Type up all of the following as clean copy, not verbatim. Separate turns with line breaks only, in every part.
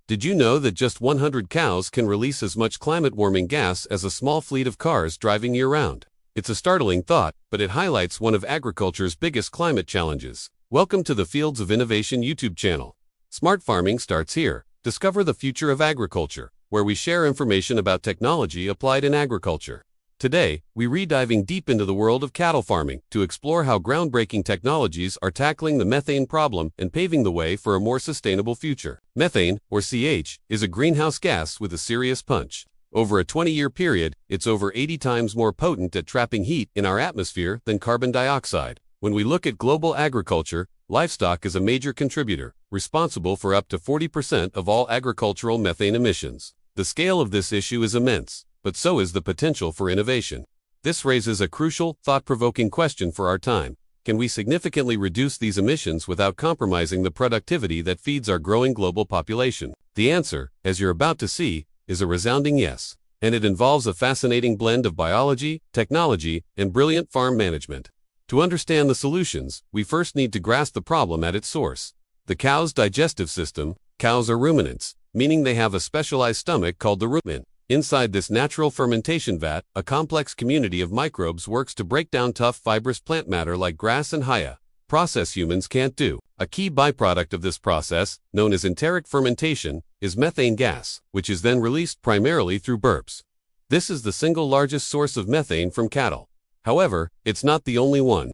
Did you know that just 100 cows can release as much climate-warming gas as a small fleet of cars driving year-round? It's a startling thought, but it highlights one of agriculture's biggest climate challenges. Welcome to the Fields of Innovation YouTube channel. Smart farming starts here. Discover the future of agriculture, where we share information about technology applied in agriculture. Today, we're diving deep into the world of cattle farming to explore how groundbreaking technologies are tackling the methane problem and paving the way for a more sustainable future. Methane, or CH, is a greenhouse gas with a serious punch. Over a 20-year period, it's over 80 times more potent at trapping heat in our atmosphere than carbon dioxide. When we look at global agriculture, livestock is a major contributor, responsible for up to 40% of all agricultural methane emissions. The scale of this issue is immense, but so is the potential for innovation. This raises a crucial, thought-provoking question for our time. Can we significantly reduce these emissions without compromising the productivity that feeds our growing global population? The answer, as you're about to see, is a resounding yes. And it involves a fascinating blend of biology, technology, and brilliant farm management. To understand the solutions, we first need to grasp the problem at its source. The cow's digestive system. Cows are ruminants, meaning they have a specialized stomach called the rumen. Inside this natural fermentation vat, a complex community of microbes works to break down tough fibrous plant matter like grass and haya, process humans can't do. A key byproduct of this process, known as enteric fermentation, is methane gas, which is then released primarily through burps. This is the single largest source of methane from cattle. However, it's not the only one.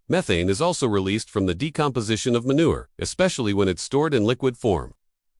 Methane is also released from the decomposition of manure, especially when it's stored in liquid form.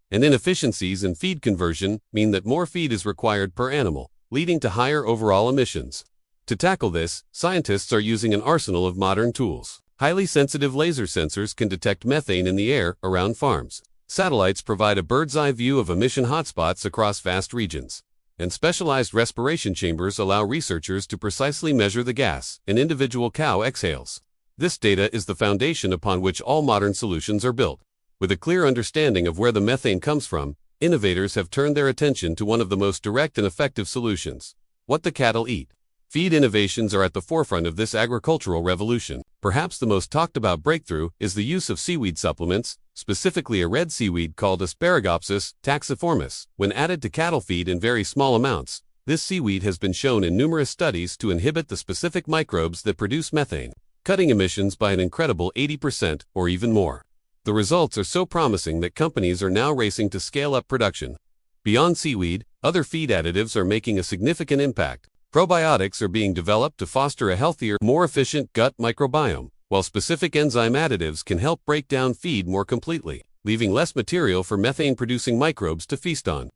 And inefficiencies in feed conversion mean that more feed is required per animal, leading to higher overall emissions. To tackle this, scientists are using an arsenal of modern tools. Highly sensitive laser sensors can detect methane in the air around farms. Satellites provide a bird's-eye view of emission hotspots across vast regions. And specialized respiration chambers allow researchers to precisely measure the gas an individual cow exhales. This data is the foundation upon which all modern solutions are built. With a clear understanding of where the methane comes from, innovators have turned their attention to one of the most direct and effective solutions: what the cattle eat. Feed innovations are at the forefront of this agricultural revolution. Perhaps the most talked about breakthrough is the use of seaweed supplements, specifically a red seaweed called Asparagopsis taxiformis. When added to cattle feed in very small amounts, this seaweed has been shown in numerous studies to inhibit the specific microbes that produce methane, cutting emissions by an incredible 80% or even more. The results are so promising that companies are now racing to scale up production. Beyond seaweed, other feed additives are making a significant impact. Probiotics are being developed to foster a healthier, more efficient gut microbiome, while specific enzyme additives can help break down feed more completely, leaving less material for methane-producing microbes to feast on.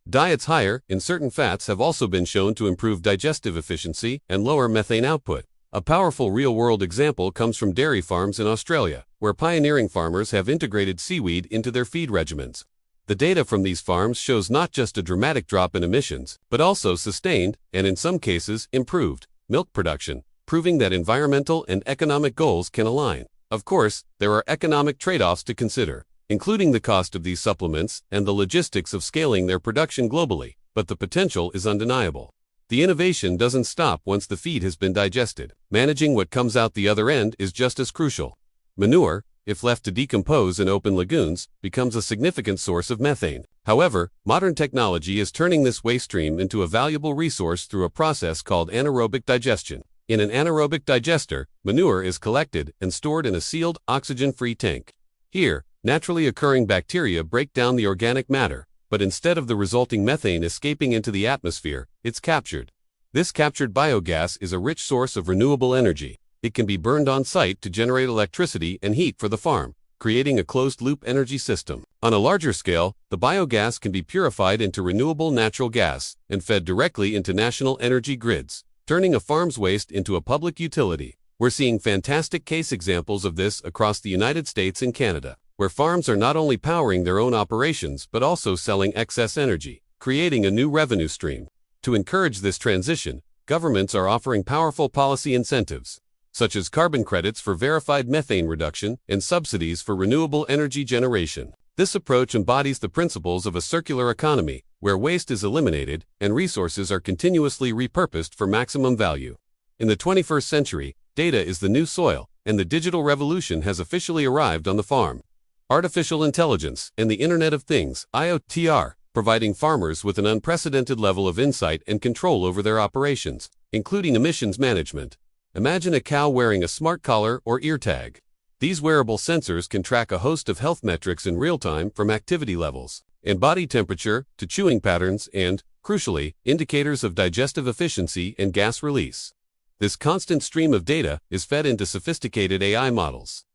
Diets higher in certain fats have also been shown to improve digestive efficiency and lower methane output. A powerful real-world example comes from dairy farms in Australia, where pioneering farmers have integrated seaweed into their feed regimens. The data from these farms shows not just a dramatic drop in emissions, but also sustained, and in some cases, improved, milk production, proving that environmental and economic goals can align. Of course, there are economic trade-offs to consider, including the cost of these supplements and the logistics of scaling their production globally, but the potential is undeniable. The innovation doesn't stop once the feed has been digested. Managing what comes out the other end is just as crucial. Manure, if left to decompose in open lagoons, becomes a significant source of methane. However, modern technology is turning this waste stream into a valuable resource through a process called anaerobic digestion. In an anaerobic digester, manure is collected and stored in a sealed, oxygen-free tank. Here, naturally occurring bacteria break down the organic matter, but instead of the resulting methane escaping into the atmosphere, it's captured. This captured biogas is a rich source of renewable energy. It can be burned on site to generate electricity and heat for the farm, creating a closed-loop energy system. On a larger scale, the biogas can be purified into renewable natural gas and fed directly into national energy grids, turning a farm's waste into a public utility. We're seeing fantastic case examples of this across the United States and Canada, where farms are not only powering their own operations but also selling excess energy, creating a new revenue stream. To encourage this transition, governments are offering powerful policy incentives, such as carbon credits for verified methane reduction and subsidies for renewable energy generation. This approach embodies the principles of a circular economy, where waste is eliminated and resources are continuously repurposed for maximum value. In the 21st century, data is the new soil, and the digital revolution has officially arrived on the farm. artificial intelligence, and the Internet of Things, IoT, providing farmers with an unprecedented level of insight and control over their operations, including emissions management. Imagine a cow wearing a smart collar or ear tag. These wearable sensors can track a host of health metrics in real time, from activity levels and body temperature to chewing patterns and, crucially, indicators of digestive efficiency and gas release. This constant stream of data is fed into sophisticated AI models.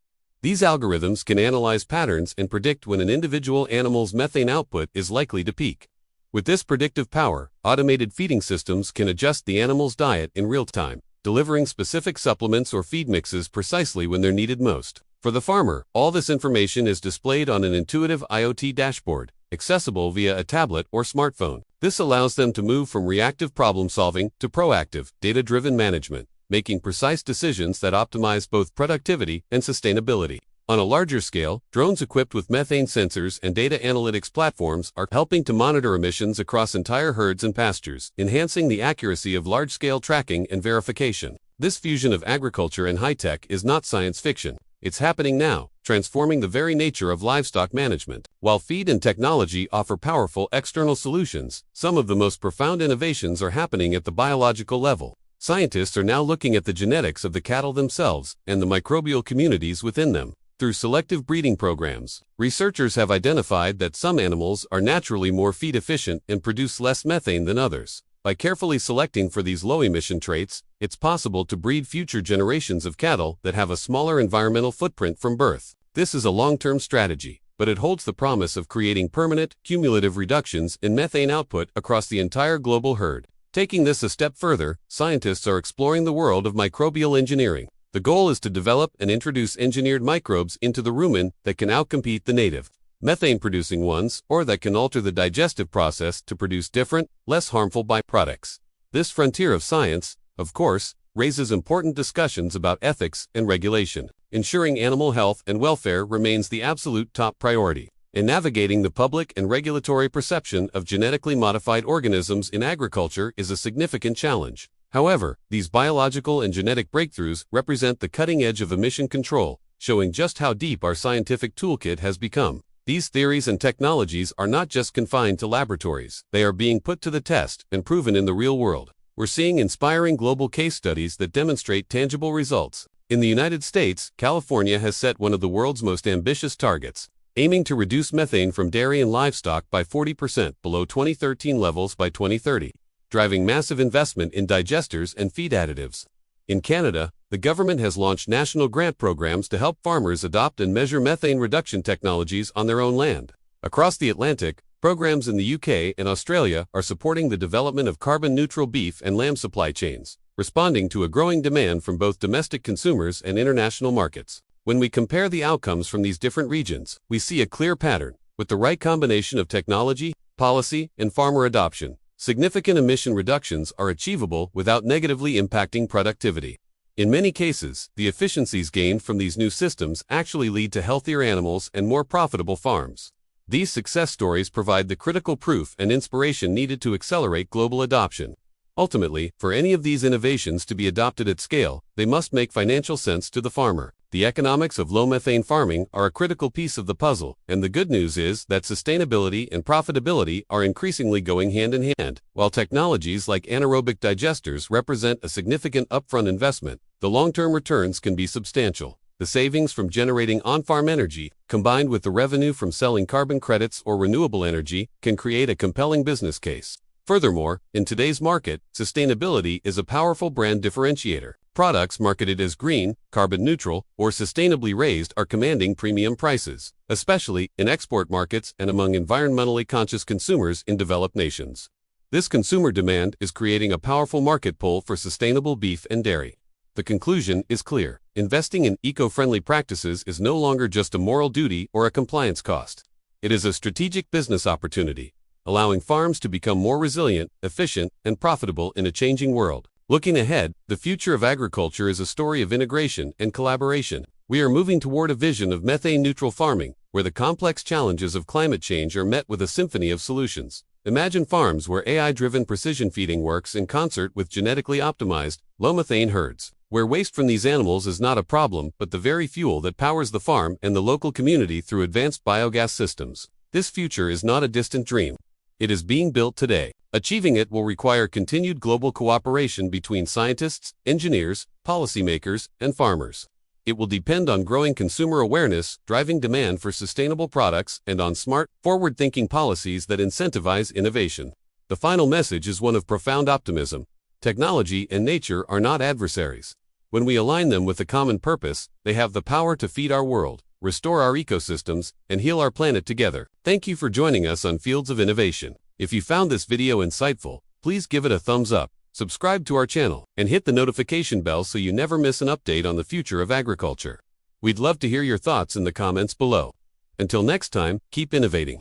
These algorithms can analyze patterns and predict when an individual animal's methane output is likely to peak. With this predictive power, automated feeding systems can adjust the animal's diet in real time, delivering specific supplements or feed mixes precisely when they're needed most. For the farmer, all this information is displayed on an intuitive IoT dashboard, accessible via a tablet or smartphone. This allows them to move from reactive problem-solving to proactive, data-driven management, making precise decisions that optimize both productivity and sustainability. On a larger scale, drones equipped with methane sensors and data analytics platforms are helping to monitor emissions across entire herds and pastures, enhancing the accuracy of large-scale tracking and verification. This fusion of agriculture and high-tech is not science fiction. It's happening now, transforming the very nature of livestock management. While feed and technology offer powerful external solutions, some of the most profound innovations are happening at the biological level. Scientists are now looking at the genetics of the cattle themselves and the microbial communities within them. Through selective breeding programs, researchers have identified that some animals are naturally more feed efficient and produce less methane than others. By carefully selecting for these low-emission traits, it's possible to breed future generations of cattle that have a smaller environmental footprint from birth. This is a long-term strategy, but it holds the promise of creating permanent, cumulative reductions in methane output across the entire global herd. Taking this a step further, scientists are exploring the world of microbial engineering. The goal is to develop and introduce engineered microbes into the rumen that can outcompete the native methane-producing ones, or that can alter the digestive process to produce different, less harmful byproducts. This frontier of science, of course, raises important discussions about ethics and regulation. Ensuring animal health and welfare remains the absolute top priority. In navigating the public and regulatory perception of genetically modified organisms in agriculture is a significant challenge. However, these biological and genetic breakthroughs represent the cutting edge of emission control, showing just how deep our scientific toolkit has become. These theories and technologies are not just confined to laboratories. They are being put to the test and proven in the real world. We're seeing inspiring global case studies that demonstrate tangible results. In the United States, California has set one of the world's most ambitious targets, aiming to reduce methane from dairy and livestock by 40% below 2013 levels by 2030, driving massive investment in digesters and feed additives. In Canada, the government has launched national grant programs to help farmers adopt and measure methane reduction technologies on their own land. Across the Atlantic, programs in the UK and Australia are supporting the development of carbon-neutral beef and lamb supply chains, responding to a growing demand from both domestic consumers and international markets. When we compare the outcomes from these different regions, we see a clear pattern. With the right combination of technology, policy, and farmer adoption, significant emission reductions are achievable without negatively impacting productivity. In many cases, the efficiencies gained from these new systems actually lead to healthier animals and more profitable farms. These success stories provide the critical proof and inspiration needed to accelerate global adoption. Ultimately, for any of these innovations to be adopted at scale, they must make financial sense to the farmer. The economics of low-methane farming are a critical piece of the puzzle, and the good news is that sustainability and profitability are increasingly going hand in hand. While technologies like anaerobic digesters represent a significant upfront investment, the long-term returns can be substantial. The savings from generating on-farm energy, combined with the revenue from selling carbon credits or renewable energy, can create a compelling business case. Furthermore, in today's market, sustainability is a powerful brand differentiator. Products marketed as green, carbon neutral, or sustainably raised are commanding premium prices, especially in export markets and among environmentally conscious consumers in developed nations. This consumer demand is creating a powerful market pull for sustainable beef and dairy. The conclusion is clear. Investing in eco-friendly practices is no longer just a moral duty or a compliance cost. It is a strategic business opportunity, allowing farms to become more resilient, efficient, and profitable in a changing world. Looking ahead, the future of agriculture is a story of integration and collaboration. We are moving toward a vision of methane-neutral farming, where the complex challenges of climate change are met with a symphony of solutions. Imagine farms where AI-driven precision feeding works in concert with genetically optimized, low-methane herds. where waste from these animals is not a problem but the very fuel that powers the farm and the local community through advanced biogas systems. This future is not a distant dream. It is being built today. Achieving it will require continued global cooperation between scientists, engineers, policymakers, and farmers. It will depend on growing consumer awareness, driving demand for sustainable products, and on smart, forward-thinking policies that incentivize innovation. The final message is one of profound optimism. Technology and nature are not adversaries. When we align them with a common purpose, they have the power to feed our world, restore our ecosystems, and heal our planet together. Thank you for joining us on Fields of Innovation. If you found this video insightful, please give it a thumbs up, subscribe to our channel, and hit the notification bell so you never miss an update on the future of agriculture. We'd love to hear your thoughts in the comments below. Until next time, keep innovating.